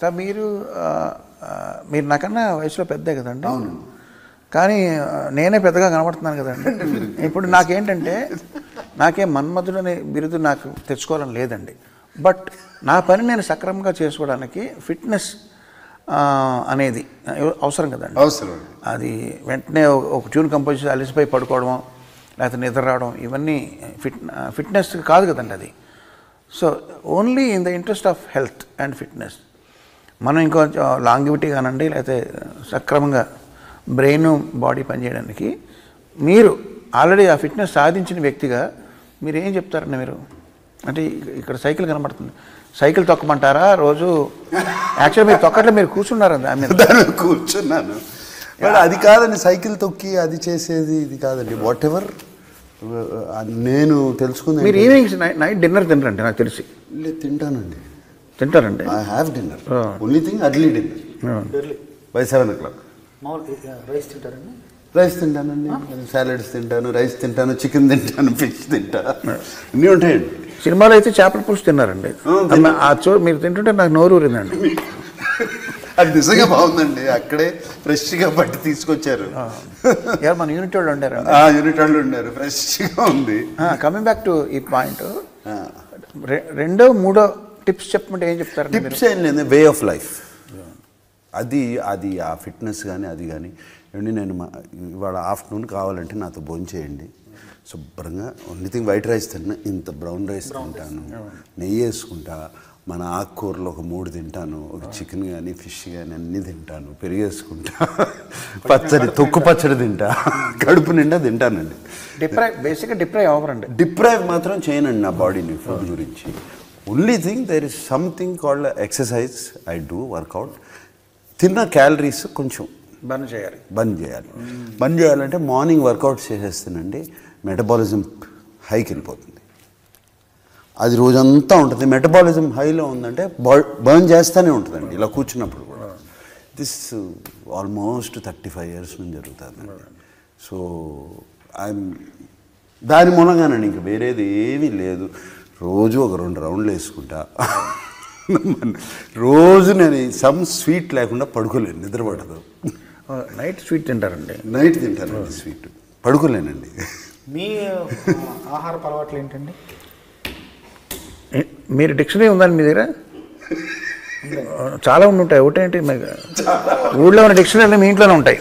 Sir మీరు నాకన్నా వయసులో పెద్దే కదండి. అవును. కానీ నేనే పెద్దగా కనబడుతున్నాను కదండి. ఇప్పుడు నాకేంటంటే నాకేం మన్మధుడనే బిరుదు నాకు తెచ్చుకోవాలని లేదండి. బట్ నా పని నేను సక్రమంగా చేసుకోవడానికి ఫిట్నెస్ అనేది అవసరం కదండి. అవసరం. అది వెంటనే ఒక ట్యూన్ కంపోజ్ చేసి అలసిపోయి పడుకోవడం లేకపోతే నిద్ర రావడం ఇవన్నీ ఫిట్నెస్ కాదు కదండి అది. So only in the interest of health and fitness మనం ఇంకొంచెం లాంగివిటీ కానండి లేకపోతే సక్రమంగా బ్రెయిన్ బాడీ పనిచేయడానికి మీరు ఆల్రెడీ ఆ ఫిట్నెస్ సాధించిన వ్యక్తిగా మీరు ఏం చెప్తారండి? మీరు అంటే ఇక్కడ సైకిల్ కనబడుతుంది, సైకిల్ తొక్కమంటారా రోజు? యాక్చువల్గా మీరు తొక్కట్లో మీరు కూర్చున్నారు కూర్చున్నాను. అది కాదండి, సైకిల్ తొక్కి అది చేసేది ఇది కాదండి. వాట్ ఎవర్ నేను తెలుసుకుంది. మీరు ఈవినింగ్ నైట్ డిన్నర్ తినరండి నాకు తెలిసి? తింటానండి. తింటారండి? I have dinner. Only thing early dinner by 7 o'clock. Rice తింటారండి? రైస్ తింటానండి, సాలడ్స్ తింటాను, రైస్ తింటాను, చికెన్ తింటాను, ఫిష్ తింటా, అన్నీ ఉంటాయండి. సినిమాలో అయితే చేపల పులుసు తిన్నారండి. మీరు తింటుంటే నాకు నోరు ఊరిందండి. అది నిజంగా బాగుందండి. అక్కడే ఫ్రెష్గా బట్టి తీసుకొచ్చారు. మన యూనిట్ వాళ్ళు ఉండారు. యూనిట్ వాళ్ళు ఉండారు, ఫ్రెష్గా ఉంది. కమింగ్ బ్యాక్ టు ఈ పాయింట్, రెండో మూడో టిప్స్ చెప్పమంటే ఏం చెప్తారు? టిప్స్ ఏం లేదు, వే ఆఫ్ లైఫ్. అది ఆ ఫిట్నెస్ కానీ అది కానీ ఏమండి, నేను ఇవాళ ఆఫ్టర్నూన్ కావాలంటే నాతో భోజనం చేయండి, శుభ్రంగా ఓన్లీ థింగ్ వైట్ రైస్ తిన్నా, ఇంత బ్రౌన్ రైస్ తింటాను, నెయ్యి వేసుకుంటా, మన ఆకుకూరలు ఒక 3 తింటాను, ఒక చికెన్ కానీ ఫిష్ కానీ అన్నీ తింటాను, పెరిగేసుకుంటా, పచ్చడి తొక్కు పచ్చడి తింటా, కడుపు నిండా తింటానండి. బేసిక్గా డిప్రైవ్ అవ్వరండి. డిప్రైవ్ మాత్రం చేయనండి నా బాడీని ఫుడ్ గురించి. Only thing there is something called exercise. I do workout. తిన్న క్యాలరీస్ కొంచెం బంద్ చేయాలి. బంద్ చేయాలంటే మార్నింగ్ వర్కౌట్ చేసేస్తానండి, మెటబాలిజం హైకి వెళ్ళిపోతుంది. అది రోజంతా ఉంటుంది. మెటబాలిజం హైలో ఉందంటే బర్న్ చేస్తూనే ఉంటుందండి ఇలా కూర్చున్నప్పుడు కూడా. దిస్ ఆల్మోస్ట్ 35 years నుంచి జరుగుతుందండి. సో దాని మూలంగానండి, ఇంక వేరేది ఏమీ లేదు. రోజు ఒక 2 రౌండ్లు వేసుకుంటా. రోజు నేను సమ్ స్వీట్ లేకుండా పడుకోలేను, నిద్రపడదు. నైట్ స్వీట్ తింటారండి? నైట్ తింటానండి స్వీట్, పడుకోలేనండి. మీ ఆహార అలవాట్లు ఏంటండి? మీరు డిక్షనరీ ఉందండి మీ దగ్గర? చాలా ఉంటాయి. ఒకటేంటి, ఊళ్ళో ఉన్న డిక్షనరీలు మీ ఇంట్లోనే ఉంటాయి.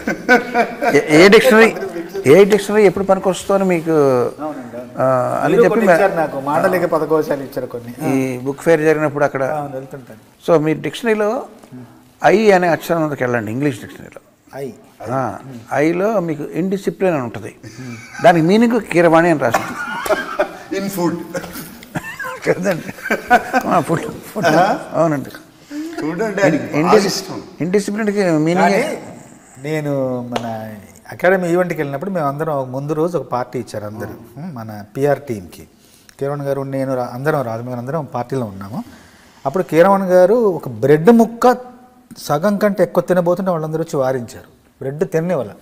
ఏ డిక్షనరీ ఎప్పుడు పనికి వస్తుందో అని మీకు అని చెప్పి నాకు మాండలిక పదకోశాలు ఇచ్చారు కొన్ని. ఈ బుక్ ఫేర్ జరిగినప్పుడు అక్కడ వెళ్తుంటాను. సో మీరు డిక్షనరీలో ఐ అనే అక్షరం మీదకి వెళ్ళండి. ఇంగ్లీష్ డిక్షనరీలో ఐలో మీకు ఇండిసిప్లిన్ అని ఉంటుంది. దానికి మీనింగ్ కీరవాణి అని రాస్తుంది. ఇన్ ఫుడ్ కదండి, ఫుడ్. అవునండి, ఇండిసిప్లిన్కి మీనింగ్. నేను మన అకాడమీ ఈవెంట్కి వెళ్ళినప్పుడు మేము అందరం ముందు రోజు ఒక పార్టీ ఇచ్చారు అందరూ, మన పిఆర్ టీమ్కి. కీరవణ్ గారు, నేను, అందరం రాజమౌళి అందరం పార్టీలో ఉన్నాము. అప్పుడు కీరవణ్ గారు ఒక బ్రెడ్ ముక్క సగం కంటే ఎక్కువ తినబోతుంటే వాళ్ళందరూ వచ్చి వారించారు. బ్రెడ్ తినేవాళ్ళ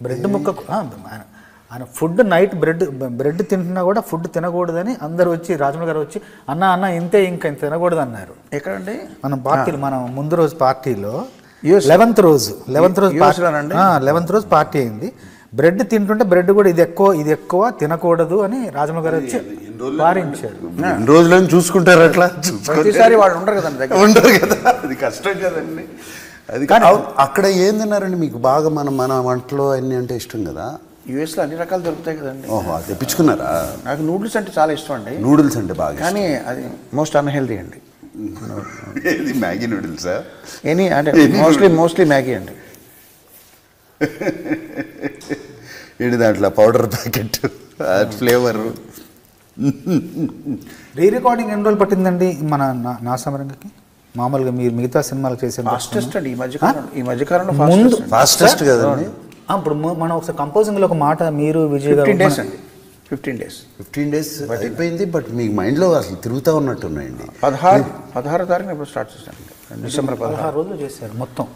బ్రెడ్ ముక్క ఆయన ఫుడ్ నైట్ బ్రెడ్ తింటున్నా కూడా ఫుడ్ తినకూడదని అందరూ వచ్చి, రాజమౌళి గారు వచ్చి అన్న ఇంతే, ఇంకా ఇంత తినకూడదు అన్నారు. ఎక్కడండి? మనం ముందు రోజు పార్టీలో 11th రోజు పార్టీ అయింది. బ్రెడ్ తింటుంటే బ్రెడ్ కూడా ఇది ఎక్కువ తినకూడదు అని రాజమౌళి గారు వచ్చి వారించారు. రోజులను చూసుకుంటారు అట్లా. ప్రతిసారి వాళ్ళు ఉండరు కదా, అది కష్టం కదండి. అది అక్కడ ఏం తిన్నారండి మీకు బాగా? మన వంటలో అన్ని అంటే ఇష్టం కదా. యూఎస్లో అన్ని రకాలు దొరుకుతాయి కదండి. ఓహో, అది తెప్పించుకున్నారా? నాకు నూడిల్స్ అంటే చాలా ఇష్టం అండి. నూడిల్స్ అంటే బాగా, కానీ అది మోస్ట్ అన్హెల్దీ అండి. ఇది మ్యాగీ నూడిల్సా? అంటే మోస్ట్లీ మ్యాగీ అండి. ఏంటి దాంట్లో powder packet, flavour. Re recording ఎన్ని రోజులు పట్టిందండి మన నా సమరంగకి? మామూలుగా మీరు మిగతా సినిమాలు చేసే ఫాస్టెస్ట్ అండి ఈ మధ్యకాలంలో ఫాస్టెస్ట్ కదండి. ఇప్పుడు మనం ఒకసారి కంపోజింగ్లో ఒక మాట మీరు విజయ్ గారు 15 days అయిపోయింది. బట్ మీ మైండ్లో అసలు తిరుగుతూ ఉన్నట్టు ఉన్నాయండి. 16వ తారీఖున ఇప్పుడు స్టార్ట్ చేశాను. December 16 రోజులు చేశారు మొత్తం.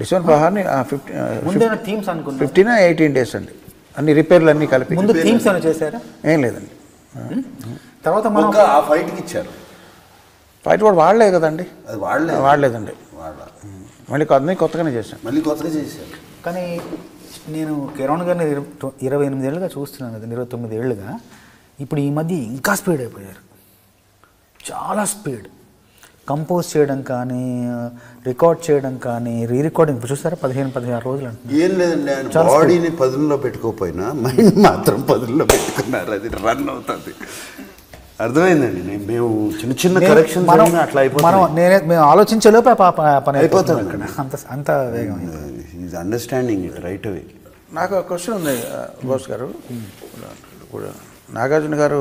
December 16 థీమ్స్ అనుకున్నాను. 18 days అండి. అన్ని రిపేర్లు అన్నీ కలిపి. ముందు థీమ్స్ ఏమైనా చేశారా? ఏం లేదండి. తర్వాత మనం ఆ ఫైట్కి ఇచ్చారు. ఫైట్ వర్డ్ వాడలేదు కదండి, అది వాడలేదు. వాడలేదండి. మళ్ళీ అన్నీ కొత్తగానే చేశాను. మళ్ళీ కొత్తగా చేశారు. కానీ నేను కిరణ్ గారిని 28 ఏళ్ళుగా చూస్తున్నాను కదా, 29 ఏళ్ళుగా. ఇప్పుడు ఈ మధ్య ఇంకా స్పీడ్ అయిపోయారు, చాలా స్పీడ్. కంపోజ్ చేయడం కానీ, రికార్డ్ చేయడం కానీ, రికార్డింగ్ చూస్తారా 15-16 రోజులు అంటున్నారు. ఏం లేదండి, ఆయన బాడీని పదుల్లో పెట్టుకోకపోయినా మైండ్ మాత్రం పదుల్లో పెట్టుకున్నారు, అది రన్ అవుతుంది. అర్థమైందండి. మేము చిన్న చిన్న కరెక్షన్స్ అట్లా అయిపోతుంది. మేము ఆలోచించేలోపే పని అయిపోతుంది. అంత వేగం. Is understanding it right away. నాకు ఒక క్వశ్చన్ ఉంది బోస్ గారు. నాగార్జున గారు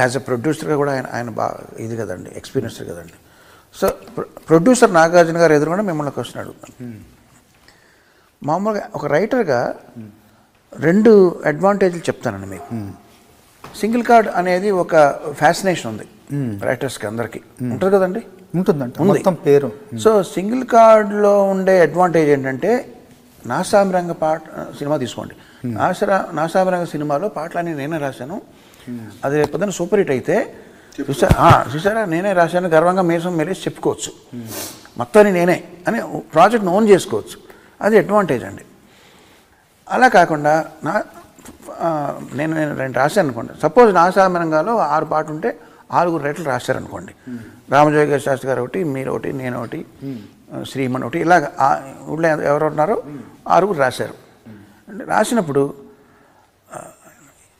యాజ్ ఎ ప్రొడ్యూసర్గా కూడా ఆయన బాగా ఇది కదండి, ఎక్స్పీరియన్స్డ్ కదండి. సో ప్రొడ్యూసర్ నాగార్జున గారు ఎదురుగా మిమ్మల్ని క్వశ్చన్ అడుగుతాను. మామూలుగా ఒక రైటర్గా 2 అడ్వాంటేజ్లు చెప్తానండి మీకు. సింగిల్ కార్డ్ అనేది ఒక ఫ్యాసినేషన్ ఉంది రైటర్స్కి, అందరికీ ఉంటుంది కదండి. ఉంటుందండి, మొత్తం పేరు. సో సింగిల్ కార్డ్లో ఉండే అడ్వాంటేజ్ ఏంటంటే, నాసామిరంగ సినిమా తీసుకోండి. నాసామిరంగ సినిమాలో పాటలన్నీ నేనే రాశాను, అది రేపొద్దున సూపర్ హిట్ అయితే చూసారా నేనే రాశాను గర్వంగా మీసం మెరేసి చెప్పుకోవచ్చు, మొత్తాన్ని నేనే అని ప్రాజెక్ట్ని ఓన్ చేసుకోవచ్చు. అది అడ్వాంటేజ్ అండి. అలా కాకుండా నేను 2 రాశాను అనుకోండి. సపోజ్ నాసామిరంగాలో 6 పాటలు ఉంటే 6 రైటర్లు రాశారనుకోండి. రామజోగి శాస్త్రి గారు ఒకటి, మీరు ఒకటి, నేను ఒకటి, శ్రీమన్ ఒకటి, ఇలాగ ఊళ్ళో ఎవరు ఉన్నారో 6 రాశారు. రాసినప్పుడు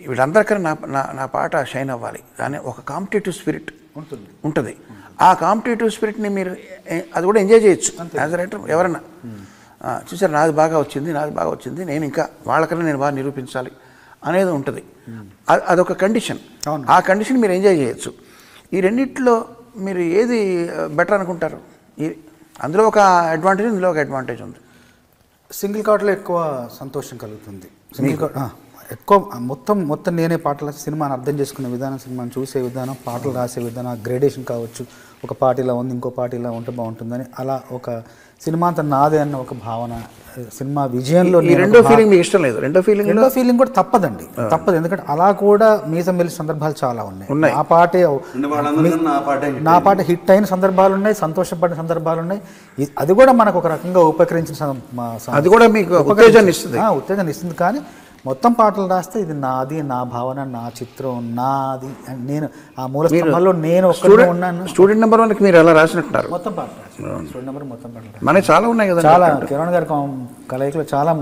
వీళ్ళందరికన్నా నా పాట షైన్ అవ్వాలి, కానీ ఒక కాంపిటేటివ్ స్పిరిట్ ఉంటుంది. ఆ కాంపిటేటివ్ స్పిరిట్ని మీరు అది కూడా ఎంజాయ్ చేయొచ్చు యాజ్ అ రైటర్. ఎవరన్నా చూసారు నాది బాగా వచ్చింది, నేను ఇంకా వాళ్ళకన్నా నేను బాగా నిరూపించాలి అనేది ఉంటుంది. అదొక కండిషన్. ఆ కండిషన్ మీరు ఎంజాయ్ చేయొచ్చు. ఈ రెండిట్లో మీరు ఏది బెటర్ అనుకుంటారు? అందులో ఒక అడ్వాంటేజ్, ఇందులో ఒక అడ్వాంటేజ్ ఉంది. సింగిల్ కార్డ్లో ఎక్కువ సంతోషం కలుగుతుంది. సింగిల్ కార్డ్ ఎక్కువ మొత్తం నేనే పాటలు సినిమాని అర్థం చేసుకునే విధానం, సినిమాని చూసే విధానం, పాటలు రాసే విధానం, గ్రేడేషన్ కావచ్చు. ఒక పాట ఇలా ఉంది, ఇంకో పాట ఇలా ఉంటే బాగుంటుందని, అలా ఒక సినిమా అంతా నాదే అన్న ఒక భావన, సినిమా విజయంలో రెండో ఫీలింగ్ మీకు ఇష్టం లేదు? రెండో ఫీలింగ్ కూడా తప్పదు. ఎందుకంటే అలా కూడా మీసం వెళ్ళే సందర్భాలు చాలా ఉన్నాయి. నా పాట హిట్ అయిన సందర్భాలు ఉన్నాయి, సంతోషపడిన సందర్భాలు ఉన్నాయి. అది కూడా మనకు ఒక రకంగా ఉపకరించిన, అది కూడా మీకు ఉత్తేజాన్ని ఇస్తుంది. కానీ మొత్తం పాటలు రాస్తే ఇది నాది, నా భావన, నా చిత్రం, నాది, నేను ఆ మూల స్తంభంలో నేను ఒక్కడే ఉన్నాను. స్టూడెంట్ నెంబర్ 1కి మీరు ఎలా రాసినట్టున్నారు? మొత్తం పాటలు స్టూడెంట్ నెంబర్ మొత్తం పాటలు మనకి చాలా ఉన్నాయి కదా. చాలా కిరణ్ గారి కలయికలో చాలా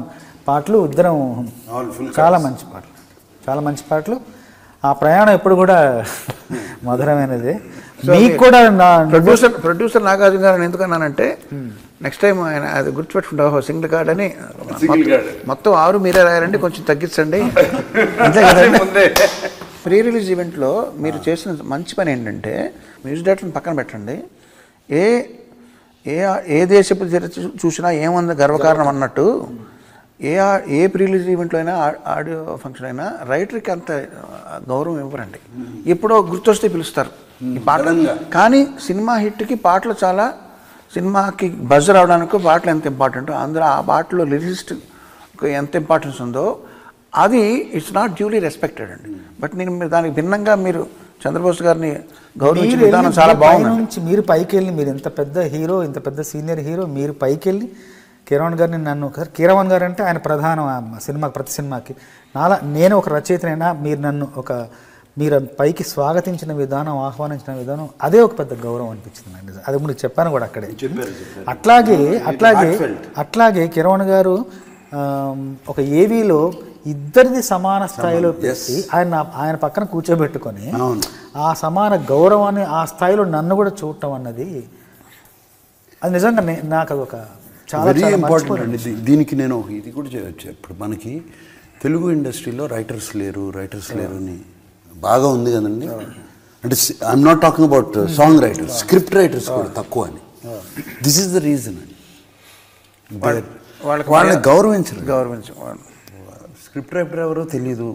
పాటలు, ఇద్దరం చాలా మంచి పాటలు. ఆ ప్రయాణం ఎప్పుడు కూడా మధురమైనది. మీకు కూడా ప్రొడ్యూసర్ నాగార్జున గారు ఎందుకన్నానంటే, నెక్స్ట్ టైం ఆయన అది గుర్తుపెట్టుకుంటా, సింగిల్ కార్డ్ అని మొత్తం 6 మీరే రాయాలండి, కొంచెం తగ్గించండి అంతే కదండి. ప్రీ రిలీజ్ ఈవెంట్లో మీరు చేసిన మంచి పని ఏంటంటే, మ్యూజిక్ డైరెక్టర్ని పక్కన పెట్టండి, ఏ దేశపు చూసినా ఏముంది గర్వకారణం అన్నట్టు, ఏ ప్రీ రిలీజ్ ఈవెంట్లో అయినా, ఆడియో ఫంక్షన్ అయినా రైటర్కి అంత గౌరవం ఇవ్వరండి. ఎప్పుడో గుర్తొస్తే పిలుస్తారు ఈ పాటలు. కానీ సినిమా హిట్కి పాటలు చాలా, సినిమాకి బజ్ రావడానికి పాటలు ఎంత ఇంపార్టెంట్, అందులో ఆ పాటలో లిరిసిస్ట్ ఎంత ఇంపార్టెన్స్ ఉందో అది ఇట్స్ నాట్ డ్యూలీ రెస్పెక్టెడ్ అండి. బట్ నేను దానికి భిన్నంగా మీరు చంద్రబోస్ గారిని గౌరవించిన విధానం చాలా బాగుంది. మీరు పైకి వెళ్ళి, మీరు ఇంత పెద్ద హీరో, ఇంత పెద్ద సీనియర్ హీరో, మీరు పైకి వెళ్ళి కిరణ్ గారిని కీరవాణి గారు అంటే ఆయన ప్రధాన సినిమాకి, ప్రతి సినిమాకి నేను ఒక రచయితనైనా మీరు పైకి స్వాగతించిన విధానం, ఆహ్వానించిన విధానం, అదే ఒక పెద్ద గౌరవం అనిపించింది నాకు. అది ముందు చెప్పాను కూడా అక్కడే. అట్లాగే కిరణ్ గారు ఒక ఏవీలో ఇద్దరిది సమాన స్థాయిలో పెట్టి ఆయన పక్కన కూర్చోబెట్టుకొని ఆ సమాన గౌరవాన్ని ఆ స్థాయిలో నన్ను కూడా చూడటం అన్నది, అది నిజంగా నాకు అది ఒక చాలా ఇంపార్టెంట్ అండి. దీనికి నేను ఇది కూడా చేయవచ్చు. ఇప్పుడు మనకి తెలుగు ఇండస్ట్రీలో రైటర్స్ లేరు అని బాగా ఉంది కదండి. అంటే I'm not talking about song writers, script writers కూడా తక్కువ అని. దిస్ ఈస్ ద రీజన్ అండి. వాళ్ళని గౌరవించరు. స్క్రిప్ట్ రైటర్ ఎవరో తెలీదు,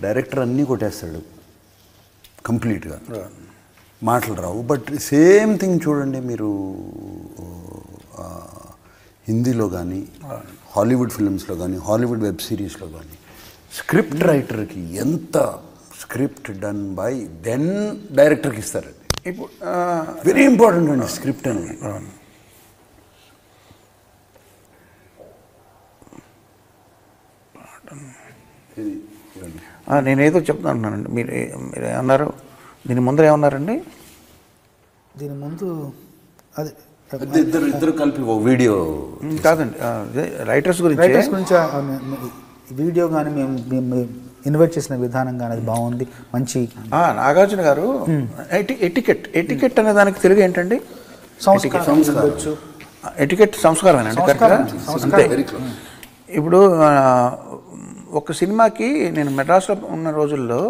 డైరెక్టర్ అన్నీ కొట్టేస్తాడు కంప్లీట్గా, మాటలు రావు. బట్ సేమ్ థింగ్ చూడండి మీరు హిందీలో కానీ, హాలీవుడ్ ఫిల్మ్స్లో కానీ, హాలీవుడ్ వెబ్ సిరీస్లో కానీ, స్క్రిప్ట్ రైటర్కి ఎంత స్క్రిప్ట్ డన్ బై దెన్ డైరెక్టర్కి ఇస్తారండి. ఇప్పుడు వెరీ ఇంపార్టెంట్ అండి స్క్రిప్ట్ అనేది. నేనేదో చెప్తున్నానండి, మీరు మీరు ఏమన్నారు, దీని ముందర ఏమన్నారండి? దీని ముందు అది ఇద్దరు కలిపి ఒక వీడియో కాదండి, రైటర్స్ గురించి వీడియో కానీ మేము ఇన్వైట్ చేసిన విధానం కానీ అది బాగుంది, మంచి. నాగార్జున గారు ఎటికెట్ అనే దానికి తెలుగు ఏంటండి? ఎటికెట్ సంస్కారమేనండి, కరెక్ట్గా. ఇప్పుడు ఒక సినిమాకి నేను మెడ్రాస్లో ఉన్న రోజుల్లో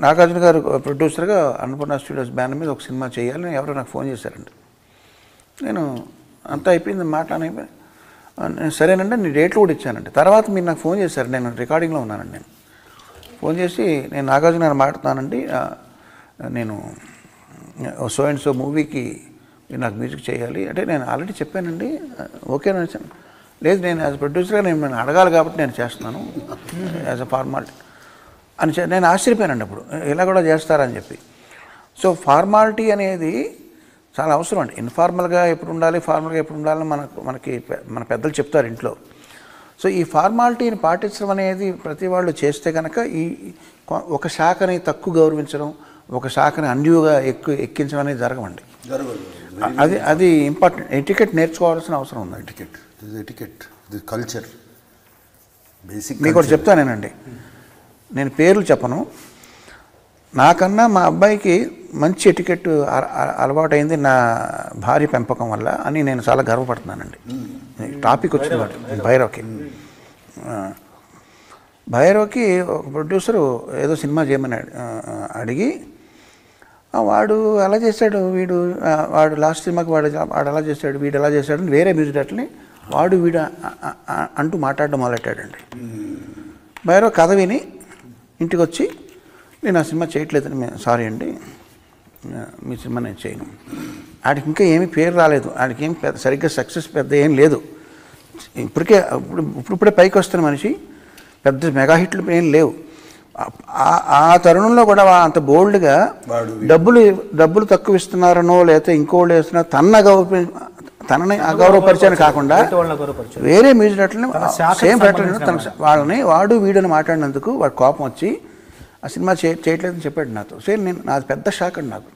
నాగార్జున గారు ప్రొడ్యూసర్గా అన్నపూర్ణ స్టూడియోస్ బ్యానర్ మీద ఒక సినిమా చేయాలని ఎవరో నాకు ఫోన్ చేశారండి. నేను అంతా అయిపోయింది, మాట్లాడిపోయి నేను సరేనండి, నేను డేట్లు కూడా ఇచ్చానండి. తర్వాత మీరు నాకు ఫోన్ చేశారు, నేను రికార్డింగ్లో ఉన్నానండి. నేను ఫోన్ చేసి, నేను నాగార్జున గారు మాట్లాడుతానండి, నేను సో అండ్ సో మూవీకి మీరు నాకు మ్యూజిక్ చేయాలి అంటే, నేను ఆల్రెడీ చెప్పానండి, ఓకేనా వచ్చాను. లేదు, నేను యాజ్ ప్రొడ్యూసర్గా నేను అడగాలి కాబట్టి నేను చేస్తున్నాను యాజ్ అ ఫార్మాలిటీ అని నేను ఆశ్చర్యపోయానండి అప్పుడు, ఇలా కూడా చేస్తారని చెప్పి. సో ఫార్మాలిటీ అనేది చాలా అవసరం అండి. ఇన్ఫార్మల్గా ఎప్పుడు ఉండాలి, ఫార్మల్గా ఎప్పుడు ఉండాలని మనకి మన పెద్దలు చెప్తారు ఇంట్లో. సో ఈ ఫార్మాలిటీని పాటించడం అనేది ప్రతి వాళ్ళు చేస్తే కనుక ఈ ఒక శాఖని తక్కువ గౌరవించడం, ఒక శాఖని అన్యూగా ఎక్కించడం అనేది జరగమండి. అది ఇంపార్టెంట్. ఎటికెట్ నేర్చుకోవాల్సిన అవసరం ఉంది. Etiquette culture basic. మీకు ఒకటి చెప్తానేనండి, నేను పేర్లు చెప్పను, నాకన్నా మా అబ్బాయికి మంచి ఎటికెట్ అలవాటైంది నా భార్య పెంపకం వల్ల అని నేను చాలా గర్వపడుతున్నానండి. టాపిక్ వచ్చింది భైరవ్కి ఒక ప్రొడ్యూసరు ఏదో సినిమా చేయమని అడిగి, వాడు అలా చేశాడు, వాడు లాస్ట్ సినిమాకి వాడు అలా చేశాడు, వీడు ఎలా చేశాడు అని వేరే మ్యూజిక్ డైరెక్టర్ని వీడు అంటూ మాట్లాడడం మొదలెట్టాడండి. భైరవ్ కథ విని ఇంటికి వచ్చి, నేను ఆ సినిమా చేయట్లేదని, సారీ అండి, మీ సినిమా నేను చేయను. ఆడికి ఇంకా ఏమీ పేరు రాలేదు, ఆడికి ఏం సరిగ్గా సక్సెస్ పెద్ద ఏం లేదు, ఇప్పుడే పైకి వస్తున్న మనిషి, పెద్ద మెగా హిట్లు ఏం లేవు. ఆ తరుణంలో కూడా అంత బోల్డ్గా డబ్బులు తక్కువ ఇస్తున్నారనో లేకపోతే ఇంకోళ్ళు వేస్తున్నారో తనని అగౌరవపరిచాను కాకుండా వేరే మ్యూజిక్ డైరెక్టర్ని సేమ్ డైరెక్టర్ వాళ్ళని వీడని మాట్లాడినందుకు వాడు కోపం వచ్చి ఆ సినిమా చేయట్లేదని చెప్పాడు నాతో. నాది పెద్ద షాక్ అండి నాకు.